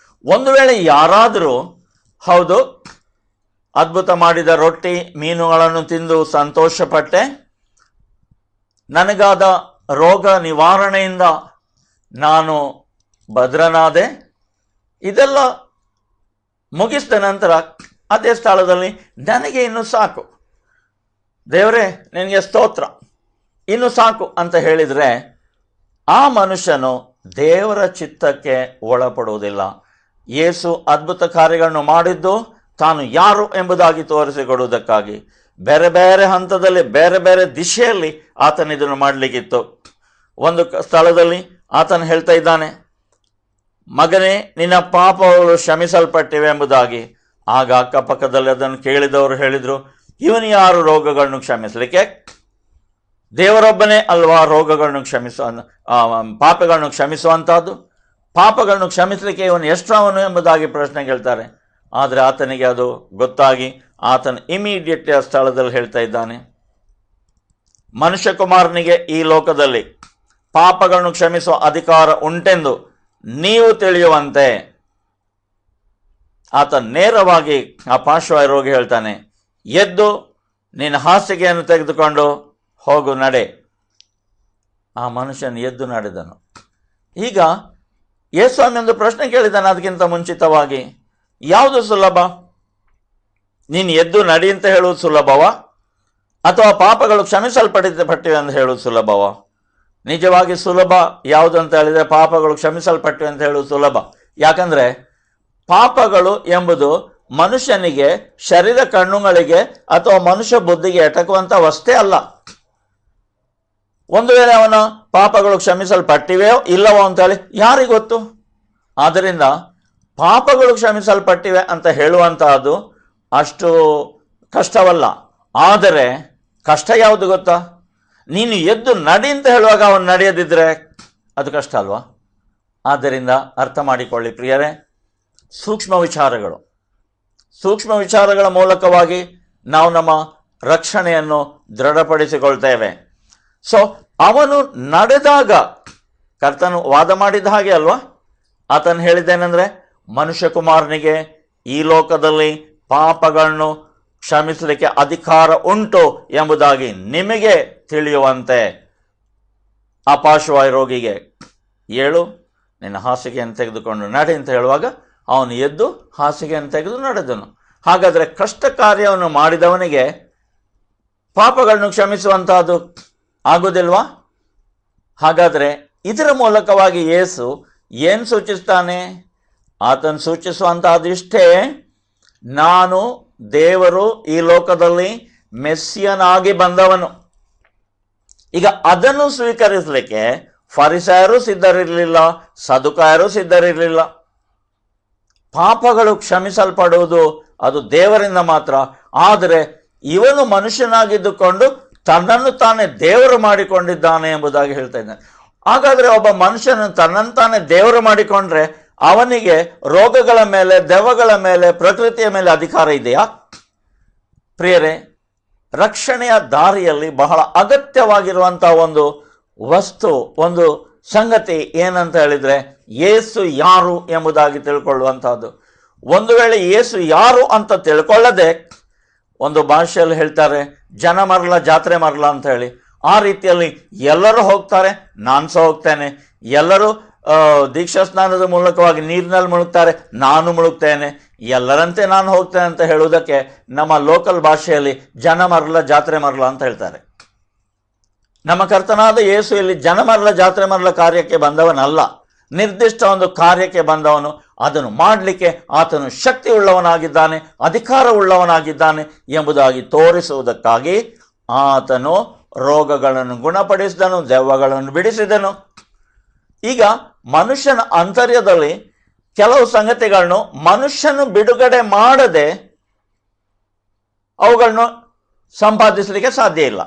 ಒಂದು ವೇಳೆ ಯಾರಾದರೂ ಹೌದು, ಅದ್ಭುತ ಮಾಡಿದ ರೊಟ್ಟಿ ಮೀನುಗಳನ್ನು ತಿಂದು ಸಂತೋಷಪಟ್ಟೆ, ನನಗಾದ ರೋಗ ನಿವಾರಣೆಯಿಂದ ನಾನು ಭದ್ರನಾದೆ, ಇದೆಲ್ಲ ಮುಗಿಸಿದ ನಂತರ ಅದೇ ಸ್ಥಳದಲ್ಲಿ ನನಗೆ ಇನ್ನು ಸಾಕು, ದೇವರೇ ನಿನಗೆ ಸ್ತೋತ್ರ, ಇನ್ನು ಸಾಕು ಅಂತ ಹೇಳಿದರೆ ಆ ಮನುಷ್ಯನು ದೇವರ ಚಿತ್ತಕ್ಕೆ ಒಳಪಡುವುದಿಲ್ಲ. ಯೇಸು ಅದ್ಭುತ ಕಾರ್ಯಗಳನ್ನು ಮಾಡಿದ್ದು ತಾನು ಯಾರು ಎಂಬುದಾಗಿ ತೋರಿಸಿಕೊಡುವುದಕ್ಕಾಗಿ. ಬೇರೆ ಬೇರೆ ಹಂತದಲ್ಲಿ ಬೇರೆ ಬೇರೆ ದಿಶೆಯಲ್ಲಿ ಆತನ ಇದನ್ನು ಮಾಡಲಿಕ್ಕಿತ್ತು. ಒಂದು ಸ್ಥಳದಲ್ಲಿ ಆತನು ಹೇಳ್ತಾ ಇದ್ದಾನೆ, ಮಗನೇ ನಿನ್ನ ಪಾಪಗಳು ಕ್ಷಮಿಸಲ್ಪಟ್ಟಿವೆ ಎಂಬುದಾಗಿ. ಆಗ ಅಕ್ಕಪಕ್ಕದಲ್ಲಿ ಅದನ್ನು ಕೇಳಿದವರು ಹೇಳಿದರು, ಇವನು ಯಾರು ರೋಗಗಳನ್ನು ಕ್ಷಮಿಸಲಿಕ್ಕೆ? ದೇವರೊಬ್ಬನೇ ಅಲ್ವಾ ರೋಗಗಳನ್ನು ಪಾಪಗಳನ್ನು ಕ್ಷಮಿಸುವಂತಹದ್ದು? ಪಾಪಗಳನ್ನು ಕ್ಷಮಿಸಲಿಕ್ಕೆ ಇವನು ಎಷ್ಟರವನು ಎಂಬುದಾಗಿ ಪ್ರಶ್ನೆ ಕೇಳ್ತಾರೆ. ಆದರೆ ಆತನಿಗೆ ಅದು ಗೊತ್ತಾಗಿ ಆತನು ಇಮಿಡಿಯೇಟ್ಲಿ ಆ ಸ್ಥಳದಲ್ಲಿ ಹೇಳ್ತಾ ಇದ್ದಾನೆ, ಮನುಷ್ಯ ಕುಮಾರನಿಗೆ ಈ ಲೋಕದಲ್ಲಿ ಪಾಪಗಳನ್ನು ಕ್ಷಮಿಸುವ ಅಧಿಕಾರ ಉಂಟೆಂದು ನೀವು ತಿಳಿಯುವಂತೆ. ಆತ ನೇರವಾಗಿ ಆ ಪಾರ್ಶ್ವವಾಯು ರೋಗಿ ಹೇಳ್ತಾನೆ, ಎದ್ದು ನಿನ್ನ ಹಾಸಿಗೆಯನ್ನು ತೆಗೆದುಕೊಂಡು ಹೋಗು, ನಡೆ. ಆ ಮನುಷ್ಯನು ಎದ್ದು ನಡೆದನು. ಈಗ ಯೇಸ್ವಾಮಿ ಒಂದು ಪ್ರಶ್ನೆ ಕೇಳಿದ್ದಾನೆ ಅದಕ್ಕಿಂತ ಮುಂಚಿತವಾಗಿ, ಯಾವುದು ಸುಲಭ? ನೀನು ಎದ್ದು ನಡಿ ಅಂತ ಹೇಳುವುದು ಸುಲಭವಾ, ಅಥವಾ ಪಾಪಗಳು ಕ್ಷಮಿಸಲ್ಪಟ್ಟಿವೆ ಅಂತ ಹೇಳುವುದು ಸುಲಭವಾ? ನಿಜವಾಗಿ ಸುಲಭ ಯಾವುದು ಅಂತ ಹೇಳಿದರೆ ಪಾಪಗಳು ಕ್ಷಮಿಸಲ್ಪಟ್ಟಿವೆ ಅಂತ ಹೇಳುವುದು ಸುಲಭ. ಯಾಕಂದರೆ ಪಾಪಗಳು ಎಂಬುದು ಮನುಷ್ಯನಿಗೆ, ಶರೀರ ಕಣ್ಣುಗಳಿಗೆ ಅಥವಾ ಮನುಷ್ಯ ಬುದ್ಧಿಗೆ ಎಟಕುವಂಥ ವಸ್ತೇ ಅಲ್ಲ. ಒಂದು ವೇಳೆ ಅವನ ಪಾಪಗಳು ಕ್ಷಮಿಸಲ್ಪಟ್ಟಿವೆಯೋ ಇಲ್ಲವೋ ಅಂತೇಳಿ ಯಾರಿಗೊತ್ತು? ಆದ್ದರಿಂದ ಪಾಪಗಳು ಕ್ಷಮಿಸಲ್ಪಟ್ಟಿವೆ ಅಂತ ಹೇಳುವಂತಹದ್ದು ಅಷ್ಟು ಕಷ್ಟವಲ್ಲ. ಆದರೆ ಕಷ್ಟ ಯಾವುದು ಗೊತ್ತಾ? ನೀನು ಎದ್ದು ನಡಿ ಅಂತ ಹೇಳುವಾಗ ಅವನು ನಡೆಯದಿದ್ದರೆ ಅದು ಕಷ್ಟ ಅಲ್ವಾ? ಆದ್ದರಿಂದ ಅರ್ಥ ಮಾಡಿಕೊಳ್ಳಿ ಪ್ರಿಯರೇ, ಸೂಕ್ಷ್ಮ ವಿಚಾರಗಳ ಮೂಲಕವಾಗಿ ನಾವು ನಮ್ಮ ರಕ್ಷಣೆಯನ್ನು ದೃಢಪಡಿಸಿಕೊಳ್ತೇವೆ. ಸೊ ಅವನು ನಡೆದಾಗ ಕರ್ತನು ವಾದ ಮಾಡಿದ ಹಾಗೆ ಅಲ್ವಾ? ಆತನು ಹೇಳಿದ್ದೇನೆಂದರೆ, ಮನುಷ್ಯ ಕುಮಾರನಿಗೆ ಈ ಲೋಕದಲ್ಲಿ ಪಾಪಗಳನ್ನು ಕ್ಷಮಿಸಲಿಕ್ಕೆ ಅಧಿಕಾರ ಉಂಟು ಎಂಬುದಾಗಿ ನಿಮಗೆ ತಿಳಿಯುವಂತೆ. ಆ ಪಾರ್ಶ್ವವಾಯು ರೋಗಿಗೆ, ಏಳು, ನಿನ್ನ ಹಾಸಿಗೆಯನ್ನು ತೆಗೆದುಕೊಂಡು ನಡೆ ಅಂತ ಹೇಳುವಾಗ ಅವನು ಎದ್ದು ಹಾಸಿಗೆಯನ್ನು ತೆಗೆದು ನಡೆದನು. ಹಾಗಾದರೆ ಕಷ್ಟ ಕಾರ್ಯವನ್ನು ಮಾಡಿದವನಿಗೆ ಪಾಪಗಳನ್ನು ಕ್ಷಮಿಸುವಂತಹದ್ದು ಆಗುವುದಿಲ್ವಾ? ಹಾಗಾದರೆ ಇದರ ಮೂಲಕವಾಗಿ ಯೇಸು ಏನು ಸೂಚಿಸ್ತಾನೆ? ಆತನು ಸೂಚಿಸುವಂತಹದ್ದು ಇಷ್ಟೇ, ನಾನು ದೇವರು ಈ ಲೋಕದಲ್ಲಿ ಮೆಸ್ಸಿಯನಾಗಿ ಬಂದವನು. ಈಗ ಅದನ್ನು ಸ್ವೀಕರಿಸಲಿಕ್ಕೆ ಫರಿಸಾಯರು ಸಿದ್ಧರಿರಲಿಲ್ಲ, ಸದುಕಾಯರು ಸಿದ್ಧರಿರಲಿಲ್ಲ. ಪಾಪಗಳು ಕ್ಷಮಿಸಲ್ಪಡುವುದು ಅದು ದೇವರಿಂದ ಮಾತ್ರ. ಆದರೆ ಇವನು ಮನುಷ್ಯನಾಗಿದ್ದುಕೊಂಡು ತನ್ನನ್ನು ತಾನೇ ದೇವರು ಮಾಡಿಕೊಂಡಿದ್ದಾನೆ ಎಂಬುದಾಗಿ ಹೇಳ್ತಾ ಇದ್ದಾನೆ. ಹಾಗಾದರೆ ಒಬ್ಬ ಮನುಷ್ಯನನ್ನು ತನ್ನನ್ನು ತಾನೇ ದೇವರು ಮಾಡಿಕೊಂಡ್ರೆ ಅವನಿಗೆ ರೋಗಗಳ ಮೇಲೆ, ದೆವ್ವಗಳ ಮೇಲೆ, ಪ್ರಕೃತಿಯ ಮೇಲೆ ಅಧಿಕಾರ ಇದೆಯಾ? ಪ್ರಿಯರೇ, ರಕ್ಷಣೆಯ ದಾರಿಯಲ್ಲಿ ಬಹಳ ಅಗತ್ಯವಾಗಿರುವಂಥ ಒಂದು ವಸ್ತು, ಒಂದು ಸಂಗತಿ ಏನಂತ ಹೇಳಿದರೆ, ಯೇಸು ಯಾರು ಎಂಬುದಾಗಿ ತಿಳ್ಕೊಳ್ಳುವಂಥದ್ದು. ಒಂದು ವೇಳೆ ಯೇಸು ಯಾರು ಅಂತ ತಿಳ್ಕೊಳ್ಳದೆ, ಒಂದು ಭಾಷೆಯಲ್ಲಿ ಹೇಳ್ತಾರೆ ಜನ ಮರಲ ಜಾತ್ರೆ ಮರಲ ಅಂತ ಹೇಳಿ, ಆ ರೀತಿಯಲ್ಲಿ ಎಲ್ಲರೂ ಹೋಗ್ತಾರೆ, ನಾನು ಸಹ ಹೋಗ್ತೇನೆ. ಎಲ್ಲರೂ ದೀಕ್ಷಾ ಸ್ನಾನದ ಮೂಲಕವಾಗಿ ನೀರಿನಲ್ಲಿ ಮುಳುಗ್ತಾರೆ, ನಾನು ಮುಳುಗ್ತೇನೆ. ಎಲ್ಲರಂತೆ ನಾನು ಹೋಗ್ತೇನೆ ಅಂತ ಹೇಳುವುದಕ್ಕೆ ನಮ್ಮ ಲೋಕಲ್ ಭಾಷೆಯಲ್ಲಿ ಜನ ಮರಲ ಜಾತ್ರೆ ಮರಲ ಅಂತ ಹೇಳ್ತಾರೆ. ನಮ್ಮ ಕರ್ತನಾದ ಯೇಸು ಇಲ್ಲಿ ಜನ ಮರಲ ಜಾತ್ರೆ ಮರಲ ಕಾರ್ಯಕ್ಕೆ ಬಂದವನಲ್ಲ, ನಿರ್ದಿಷ್ಟ ಒಂದು ಕಾರ್ಯಕ್ಕೆ ಬಂದವನು. ಅದನ್ನು ಮಾಡಲಿಕ್ಕೆ ಆತನು ಶಕ್ತಿ ಉಳ್ಳವನಾಗಿದ್ದಾನೆ, ಅಧಿಕಾರ ಉಳ್ಳವನಾಗಿದ್ದಾನೆ ಎಂಬುದಾಗಿ ತೋರಿಸುವುದಕ್ಕಾಗಿ ಆತನು ರೋಗಗಳನ್ನು ಗುಣಪಡಿಸಿದನು, ದೆವ್ವಗಳನ್ನು ಬಿಡಿಸಿದನು. ಈಗ ಮನುಷ್ಯನ ಅಂತರ್ಯದಲ್ಲಿ ಕೆಲವು ಸಂಗತಿಗಳನ್ನು ಮನುಷ್ಯನು ಬಿಡುಗಡೆ ಮಾಡದೆ ಅವುಗಳನ್ನು ಸಂಪಾದಿಸಲಿಕ್ಕೆ ಸಾಧ್ಯ ಇಲ್ಲ.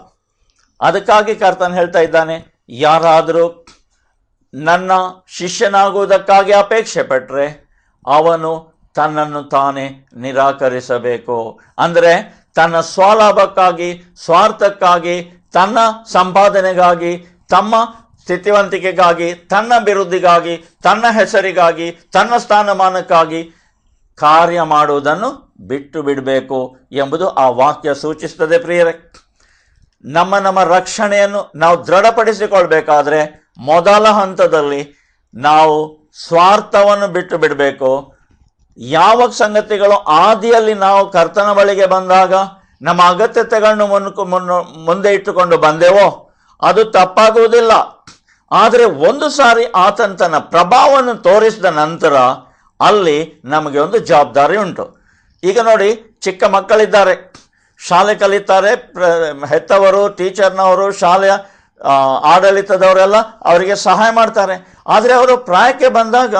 ಅದಕ್ಕಾಗಿ ಕರ್ತನು ಹೇಳ್ತಾ ಇದ್ದಾನೆ, ಯಾರಾದರೂ ನನ್ನ ಶಿಷ್ಯನಾಗುವುದಕ್ಕಾಗಿ ಅಪೇಕ್ಷೆ ಪಟ್ಟರೆ ಅವನು ತನ್ನನ್ನು ತಾನೇ ನಿರಾಕರಿಸಬೇಕು. ಅಂದರೆ ತನ್ನ ಸ್ವಲಾಭಕ್ಕಾಗಿ, ಸ್ವಾರ್ಥಕ್ಕಾಗಿ, ತನ್ನ ಸಂಪಾದನೆಗಾಗಿ, ತಮ್ಮ ಸ್ಥಿತಿವಂತಿಕೆಗಾಗಿ, ತನ್ನ ಅಭಿವೃದ್ಧಿಗಾಗಿ, ತನ್ನ ಹೆಸರಿಗಾಗಿ, ತನ್ನ ಸ್ಥಾನಮಾನಕ್ಕಾಗಿ ಕಾರ್ಯ ಮಾಡುವುದನ್ನು ಬಿಟ್ಟು ಬಿಡಬೇಕು ಎಂಬುದು ಆ ವಾಕ್ಯ ಸೂಚಿಸುತ್ತದೆ. ಪ್ರಿಯರೇ, ನಮ್ಮ ರಕ್ಷಣೆಯನ್ನು ನಾವು ದೃಢಪಡಿಸಿಕೊಳ್ಬೇಕಾದ್ರೆ ಮೊದಲ ಹಂತದಲ್ಲಿ ನಾವು ಸ್ವಾರ್ಥವನ್ನು ಬಿಟ್ಟು ಬಿಡಬೇಕು. ಯಾವ ಸಂಗತಿಗಳು ಆದಿಯಲ್ಲಿ ನಾವು ಕರ್ತನ ಬಳಿಗೆ ಬಂದಾಗ ನಮ್ಮ ಅಗತ್ಯತೆಗಳನ್ನು ಮುಂದೆ ಇಟ್ಟುಕೊಂಡು ಬಂದೆವೋ ಅದು ತಪ್ಪಾಗುವುದಿಲ್ಲ. ಆದರೆ ಒಂದು ಸಾರಿ ಆತನ ತನ್ನ ಪ್ರಭಾವವನ್ನು ತೋರಿಸಿದ ನಂತರ ಅಲ್ಲಿ ನಮಗೆ ಒಂದು ಜವಾಬ್ದಾರಿ ಉಂಟು. ಈಗ ನೋಡಿ, ಚಿಕ್ಕ ಮಕ್ಕಳಿದ್ದಾರೆ, ಶಾಲೆ ಕಲಿತಾರೆ, ಹೆತ್ತವರು, ಟೀಚರ್ನವರು, ಶಾಲೆಯ ಆಡಳಿತದವರೆಲ್ಲ ಅವರಿಗೆ ಸಹಾಯ ಮಾಡ್ತಾರೆ. ಆದರೆ ಅವರು ಪ್ರಾಯಕ್ಕೆ ಬಂದಾಗ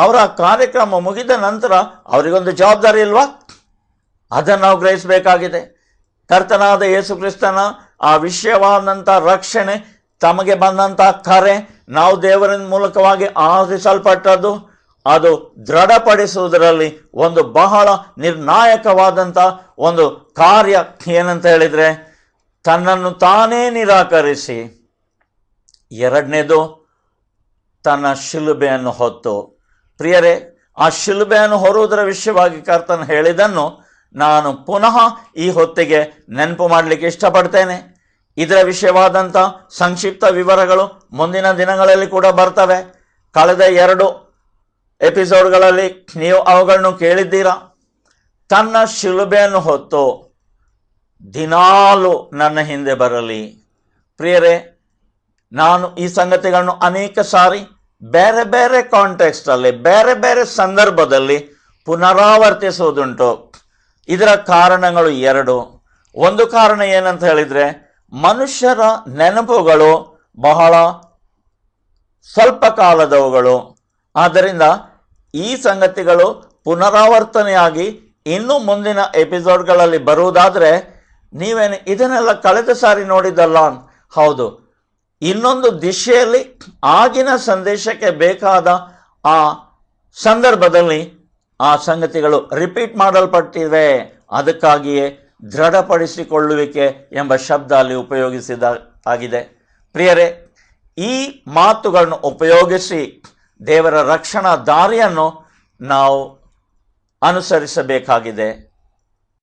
ಅವರ ಕಾರ್ಯಕ್ರಮ ಮುಗಿದ ನಂತರ ಅವರಿಗೊಂದು ಜವಾಬ್ದಾರಿ ಇಲ್ವಾ? ಅದನ್ನು ನಾವು ಗ್ರಹಿಸಬೇಕಾಗಿದೆ. ಕರ್ತನಾದ ಯೇಸು ಕ್ರಿಸ್ತನ ಆ ವಿಷಯವಾದಂಥ ರಕ್ಷಣೆ, ತಮಗೆ ಬಂದಂಥ ಕರೆ, ನಾವು ದೇವರ ಮೂಲಕವಾಗಿ ಆರಿಸಲ್ಪಟ್ಟದ್ದು, ಅದು ದೃಢಪಡಿಸುವುದರಲ್ಲಿ ಒಂದು ಬಹಳ ನಿರ್ಣಾಯಕವಾದಂಥ ಒಂದು ಕಾರ್ಯ ಏನಂತ ಹೇಳಿದರೆ, ತನ್ನನ್ನು ತಾನೇ ನಿರಾಕರಿಸಿ, ಎರಡನೇದು ತನ್ನ ಶಿಲುಬೆಯನ್ನು ಹೊತ್ತು. ಪ್ರಿಯರೇ, ಆ ಶಿಲುಬೆಯನ್ನು ಹೊರುವುದರ ವಿಷಯವಾಗಿ ಕರ್ತನು ಹೇಳಿದ್ದನ್ನು ನಾನು ಪುನಃ ಈ ಹೊತ್ತಿಗೆ ನೆನಪು ಮಾಡಲಿಕ್ಕೆ ಇಷ್ಟಪಡ್ತೇನೆ. ಇದರ ವಿಷಯವಾದಂಥ ಸಂಕ್ಷಿಪ್ತ ವಿವರಗಳು ಮುಂದಿನ ದಿನಗಳಲ್ಲಿ ಕೂಡ ಬರ್ತವೆ. ಕಳೆದ 2 ಎಪಿಸೋಡ್ಗಳಲ್ಲಿ ನೀವು ಅವುಗಳನ್ನು ಕೇಳಿದ್ದೀರಾ. ತನ್ನ ಶಿಲುಬೆಯನ್ನು ಹೊತ್ತು ದಿನಾಲು ನನ್ನ ಹಿಂದೆ ಬರಲಿ. ಪ್ರಿಯರೇ, ನಾನು ಈ ಸಂಗತಿಗಳನ್ನು ಅನೇಕ ಸಾರಿ ಬೇರೆ ಬೇರೆ ಕಾಂಟೆಕ್ಸ್ಟಲ್ಲಿ, ಬೇರೆ ಬೇರೆ ಸಂದರ್ಭದಲ್ಲಿ ಪುನರಾವರ್ತಿಸುವುದುಂಟು. ಇದರ ಕಾರಣಗಳು 2. ಒಂದು ಕಾರಣ ಏನಂತ ಹೇಳಿದರೆ, ಮನುಷ್ಯರ ನೆನಪುಗಳು ಬಹಳ ಸ್ವಲ್ಪ ಕಾಲದವುಗಳು. ಆದ್ದರಿಂದ ಈ ಸಂಗತಿಗಳು ಪುನರಾವರ್ತನೆಯಾಗಿ ಇನ್ನೂ ಮುಂದಿನ ಎಪಿಸೋಡ್ಗಳಲ್ಲಿ ಬರುವುದಾದರೆ ನೀವೇನು ಇದನ್ನೆಲ್ಲ ಕಳೆದ ಸಾರಿ ನೋಡಿದ್ದಲ್ಲ? ಹೌದು. ಇನ್ನೊಂದು ದಿಶೆಯಲ್ಲಿ ಆಗಿನ ಸಂದೇಶಕ್ಕೆ ಬೇಕಾದ ಆ ಸಂದರ್ಭದಲ್ಲಿ ಆ ಸಂಗತಿಗಳು ರಿಪೀಟ್ ಮಾಡಲ್ಪಟ್ಟಿವೆ. ಅದಕ್ಕಾಗಿಯೇ ದೃಢಪಡಿಸಿಕೊಳ್ಳುವಿಕೆ ಎಂಬ ಶಬ್ದ ಅಲ್ಲಿ ಉಪಯೋಗಿಸಿದಾಗಿದೆ. ಪ್ರಿಯರೇ, ಈ ಮಾತುಗಳನ್ನು ಉಪಯೋಗಿಸಿ ದೇವರ ರಕ್ಷಣಾ ದಾರಿಯನ್ನು ನಾವು ಅನುಸರಿಸಬೇಕಾಗಿದೆ.